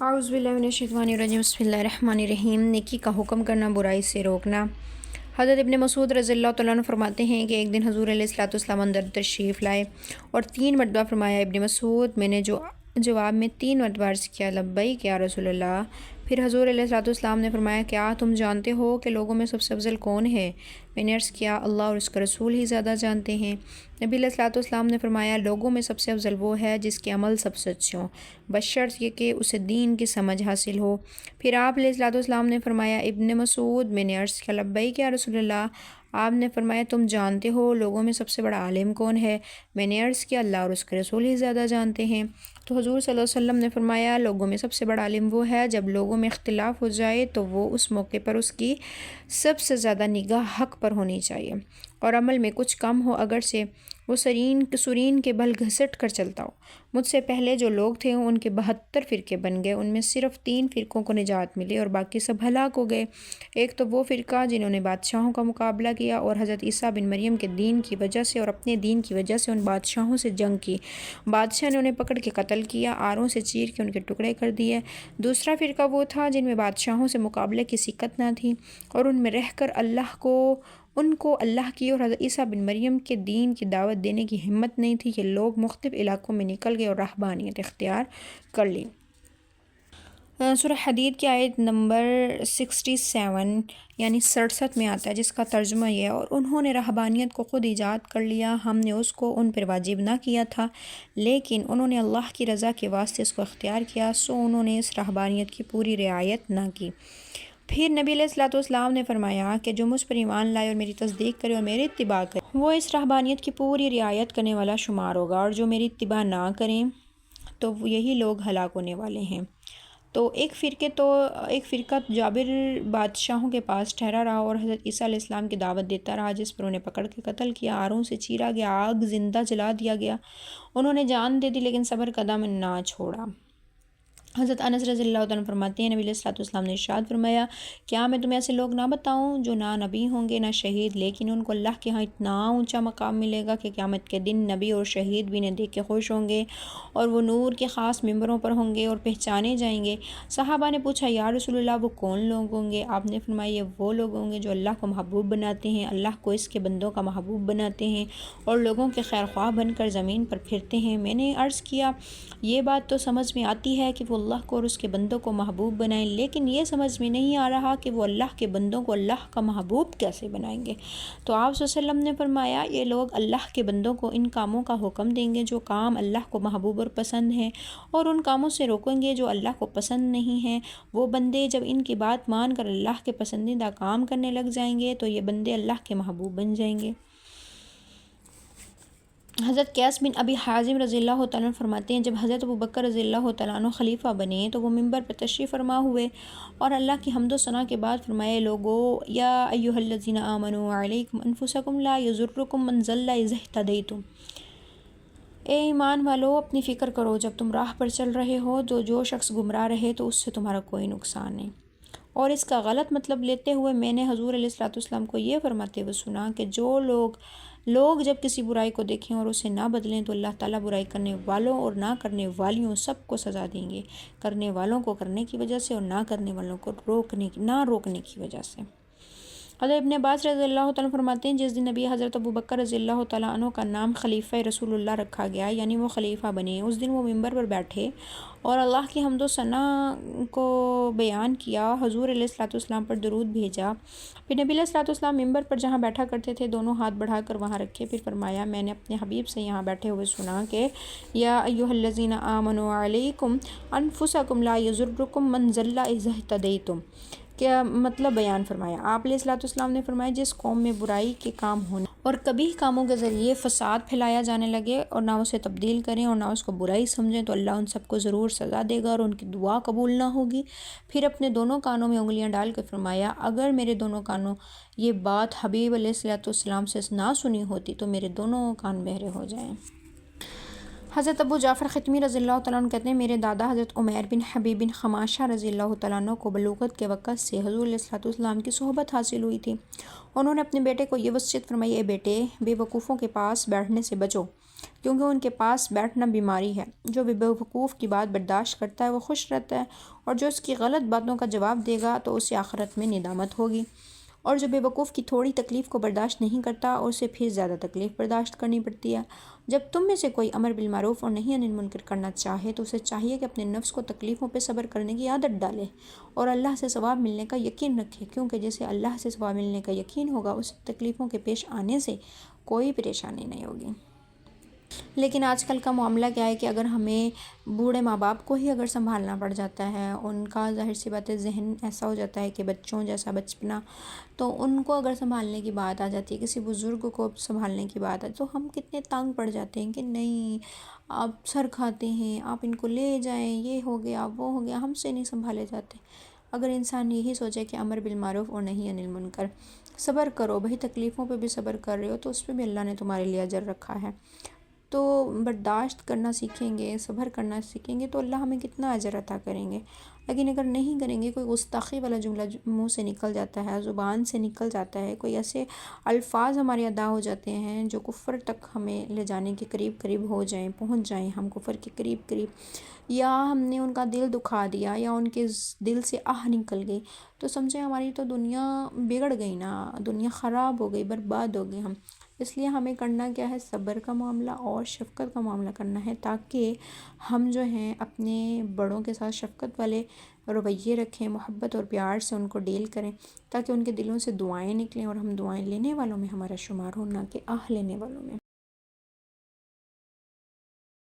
اعوذ باللہ من الشیطان الرجیم، بسم اللہ الرحمن الرحیم۔ نیکی کا حکم کرنا، برائی سے روکنا۔ حضرت ابن مسعود رضی اللہ تعالیٰ عنہ فرماتے ہیں کہ ایک دن حضور علیہ الصلوۃ والسلام اندر تشریف لائے اور 3 مرتبہ فرمایا، ابن مسعود، میں نے جواب میں 3 مرتبہ عرض کیا، لبیک یا رسول اللہ۔ پھر حضور علیہ الصلوۃ والسلام نے فرمایا، کیا تم جانتے ہو کہ لوگوں میں سب سے افضل کون ہے؟ میں نے عرض کیا، اللہ اور اس کا رسول ہی زیادہ جانتے ہیں۔ نبی علیہ الصلوۃ والسلام نے فرمایا، لوگوں میں سب سے افضل وہ ہے جس کے عمل سب سے اچھے ہوں، بشرط یہ کہ اسے دین کی سمجھ حاصل ہو۔ پھر آپ علیہ الصلوۃ والسلام نے فرمایا، ابن مسعود، میں نے عرض کیا، لبیک یا رسول اللہ۔ آپ نے فرمایا، تم جانتے ہو لوگوں میں سب سے بڑا عالم کون ہے؟ میں نے عرض کیا، اللہ اور اس کے رسول ہی زیادہ جانتے ہیں۔ تو حضور صلی اللہ علیہ وسلم نے فرمایا، لوگوں میں سب سے بڑا عالم وہ ہے جب لوگوں میں اختلاف ہو جائے تو وہ اس موقع پر اس کی سب سے زیادہ نگاہ حق پر ہونی چاہیے، اور عمل میں کچھ کم ہو اگرچہ وہ سرین کے بل گھسٹ کر چلتا ہو۔ مجھ سے پہلے جو لوگ تھے ان کے 72 فرقے بن گئے، ان میں صرف 3 فرقوں کو نجات ملی اور باقی سب ہلاک ہو گئے۔ ایک تو وہ فرقہ جنہوں نے بادشاہوں کا مقابلہ کیا اور حضرت عیسیٰ بن مریم کے دین کی وجہ سے اور اپنے دین کی وجہ سے ان بادشاہوں سے جنگ کی، بادشاہ نے انہیں پکڑ کے قتل کیا، آروں سے چیر کے ان کے ٹکڑے کر دیے۔ دوسرا فرقہ وہ تھا جن میں بادشاہوں سے مقابلے کی سکت نہ تھی اور ان میں رہ کر ان کو اللہ کی اور حضرت عیسیٰ بن مریم کے دین کی دعوت دینے کی ہمت نہیں تھی کہ لوگ مختلف علاقوں میں نکل گئے اور رہبانیت اختیار کر لی۔ سورہ حدید کی آیت نمبر 67 یعنی 67 میں آتا ہے، جس کا ترجمہ یہ ہے، اور انہوں نے رہبانیت کو خود ایجاد کر لیا، ہم نے اس کو ان پر واجب نہ کیا تھا، لیکن انہوں نے اللہ کی رضا کے واسطے اس کو اختیار کیا، سو انہوں نے اس رہبانیت کی پوری رعایت نہ کی۔ پھر نبی علیہ الصلوۃ والسلام نے فرمایا کہ جو مجھ پر ایمان لائے اور میری تصدیق کرے اور میری اتباع کرے، وہ اس رہبانیت کی پوری رعایت کرنے والا شمار ہوگا، اور جو میری اتباع نہ کریں تو یہی لوگ ہلاک ہونے والے ہیں۔ تو ایک فرقہ جابر بادشاہوں کے پاس ٹھہرا رہا اور حضرت عیسیٰ علیہ السلام کی دعوت دیتا رہا، جس پر انہیں پکڑ کے قتل کیا، آروں سے چیرا گیا، آگ زندہ جلا دیا گیا۔ انہوں نے جان دے دی لیکن صبر قدم نہ چھوڑا۔ حضرت انس رضی اللہ عنہ فرماتے ہیں، نبی علیہ الصلوۃ والسلام نے ارشاد فرمایا، کیا میں تمہیں ایسے لوگ نہ بتاؤں جو نہ نبی ہوں گے نہ شہید، لیکن ان کو اللہ کے ہاں اتنا اونچا مقام ملے گا کہ قیامت کے دن نبی اور شہید بھی انہیں دیکھ کے خوش ہوں گے، اور وہ نور کے خاص ممبروں پر ہوں گے اور پہچانے جائیں گے۔ صحابہ نے پوچھا، یا رسول اللہ، وہ کون لوگ ہوں گے؟ آپ نے فرمایا، یہ وہ لوگ ہوں گے جو اللہ کو محبوب بناتے ہیں، اللہ کو اس کے بندوں کا محبوب بناتے ہیں اور لوگوں کے خیر خواہ بن کر زمین پر پھرتے ہیں۔ میں نے عرض کیا، یہ بات تو سمجھ میں آتی ہے کہ وہ اللہ کو اور اس کے بندوں کو محبوب بنائیں، لیکن یہ سمجھ میں نہیں آ رہا کہ وہ اللہ کے بندوں کو اللہ کا محبوب کیسے بنائیں گے۔ تو آپ صلی اللہ علیہ وسلم نے فرمایا، یہ لوگ اللہ کے بندوں کو ان کاموں کا حکم دیں گے جو کام اللہ کو محبوب اور پسند ہیں، اور ان کاموں سے روکیں گے جو اللہ کو پسند نہیں ہیں۔ وہ بندے جب ان کی بات مان کر اللہ کے پسندیدہ کام کرنے لگ جائیں گے تو یہ بندے اللہ کے محبوب بن جائیں گے۔ حضرت قیس بن ابی حازم رضی اللہ تعالیٰ عنہ فرماتے ہیں، جب حضرت ابوبکر رضی اللہ تعالیٰ عنہ خلیفہ بنے تو وہ ممبر پر تشریف فرما ہوئے اور اللہ کی حمد و ثنا کے بعد فرمائے، لوگو، یا ایھا الذین آمنوا علیکم انفسکم لا یضرکم من ضل اذا اہتدیتم۔ اے ایمان والو، اپنی فکر کرو، جب تم راہ پر چل رہے ہو تو جو شخص گمراہ رہے تو اس سے تمہارا کوئی نقصان نہیں۔ اور اس کا غلط مطلب لیتے ہوئے میں نے حضور علیہ الصلوۃ والسلام کو یہ فرماتے ہوئے سنا کہ جو لوگ جب کسی برائی کو دیکھیں اور اسے نہ بدلیں تو اللہ تعالیٰ برائی کرنے والوں اور نہ کرنے والیوں سب کو سزا دیں گے، کرنے والوں کو کرنے کی وجہ سے اور نہ کرنے والوں کو نہ روکنے کی وجہ سے۔ حضرت ابن عباس رضی اللہ تعالیٰ فرماتے ہیں، جس دن نبی حضرت ابوبکر رضی اللہ تعالیٰ عنہ کا نام خلیفہ رسول اللہ رکھا گیا، یعنی وہ خلیفہ بنے، اس دن وہ ممبر پر بیٹھے اور اللہ کی حمد و ثنا کو بیان کیا، حضور علیہ الصلوۃ والسلام پر درود بھیجا، پھر نبی علیہ الصلوۃ والسلام ممبر پر جہاں بیٹھا کرتے تھے دونوں ہاتھ بڑھا کر وہاں رکھے، پھر فرمایا، میں نے اپنے حبیب سے یہاں بیٹھے ہوئے سنا کہ یا ایھا الذین آمنوا علیکم انفسکم لا یضرکم من ضل اذا اہتدیتم۔ کیا مطلب بیان فرمایا؟ آپ علیہ الصلوۃ والسلام نے فرمایا، جس قوم میں برائی کے کام ہونے اور کبھی کاموں کے ذریعے فساد پھیلایا جانے لگے اور نہ اسے تبدیل کریں اور نہ اس کو برائی سمجھیں تو اللہ ان سب کو ضرور سزا دے گا اور ان کی دعا قبول نہ ہوگی۔ پھر اپنے دونوں کانوں میں انگلیاں ڈال کے فرمایا، اگر میرے دونوں کانوں یہ بات حبیب علیہ الصلوۃ والسلام سے نہ سنی ہوتی تو میرے دونوں کان بہرے ہو جائیں۔ حضرت ابو جعفر ختمی رضی اللہ تعالیٰ عنہ کہتے ہیں میرے دادا حضرت عمیر بن حبیب بن خماشہ رضی اللہ تعالیٰ عنہ کو بلوغت کے وقت سے حضور علیہ الصلوۃ والسلام کی صحبت حاصل ہوئی تھی۔ انہوں نے اپنے بیٹے کو یہ وصیت فرمائی، اے بیٹے، بے وقوفوں کے پاس بیٹھنے سے بچو، کیونکہ ان کے پاس بیٹھنا بیماری ہے۔ جو بے وقوف کی بات برداشت کرتا ہے وہ خوش رہتا ہے، اور جو اس کی غلط باتوں کا جواب دے گا تو اسے آخرت میں ندامت ہوگی، اور جو بے وقوف کی تھوڑی تکلیف کو برداشت نہیں کرتا اور اسے پھر زیادہ تکلیف برداشت کرنی پڑتی ہے۔ جب تم میں سے کوئی امر بالمعروف اور نہی عن المنکر کرنا چاہے تو اسے چاہیے کہ اپنے نفس کو تکلیفوں پہ صبر کرنے کی عادت ڈالے اور اللہ سے ثواب ملنے کا یقین رکھے، کیونکہ جسے اللہ سے ثواب ملنے کا یقین ہوگا اسے تکلیفوں کے پیش آنے سے کوئی پریشانی نہیں ہوگی۔ لیکن آج کل کا معاملہ کیا ہے کہ اگر ہمیں بوڑھے ماں باپ کو ہی اگر سنبھالنا پڑ جاتا ہے، ان کا ظاہر سی بات ہے ذہن ایسا ہو جاتا ہے کہ بچوں جیسا بچپنا، تو ان کو اگر سنبھالنے کی بات آ جاتی ہے، کسی بزرگ کو سنبھالنے کی بات ہے تو ہم کتنے تنگ پڑ جاتے ہیں کہ نہیں آپ سر کھاتے ہیں، آپ ان کو لے جائیں، یہ ہو گیا وہ ہو گیا، ہم سے نہیں سنبھالے جاتے۔ اگر انسان یہی سوچے کہ امر بالمعروف اور نہی عن المنکر، صبر کرو بھائی، تکلیفوں پہ بھی صبر کر رہے ہو تو اس پہ بھی اللہ نے تمہارے لیے اجر رکھا ہے، تو برداشت کرنا سیکھیں گے، صبر کرنا سیکھیں گے تو اللہ ہمیں کتنا اجر عطا کریں گے۔ لیکن اگر نہیں کریں گے، کوئی گستاخی والا جملہ منہ سے نکل جاتا ہے، زبان سے نکل جاتا ہے، کوئی ایسے الفاظ ہمارے ادا ہو جاتے ہیں جو کفر تک ہمیں لے جانے کے قریب ہو جائیں، پہنچ جائیں، ہم کفر کے قریب، یا ہم نے ان کا دل دکھا دیا یا ان کے دل سے آہ نکل گئی، تو سمجھیں ہماری تو دنیا بگڑ گئی نا، دنیا خراب ہو گئی، برباد ہو گئے ہم۔ اس لیے ہمیں کرنا کیا ہے، صبر کا معاملہ اور شفقت کا معاملہ کرنا ہے، تاکہ ہم جو ہیں اپنے بڑوں کے ساتھ شفقت والے رویے رکھیں، محبت اور پیار سے ان کو ڈیل کریں، تاکہ ان کے دلوں سے دعائیں نکلیں اور ہم دعائیں لینے والوں میں ہمارا شمار ہو، نہ کہ آہ لینے والوں میں۔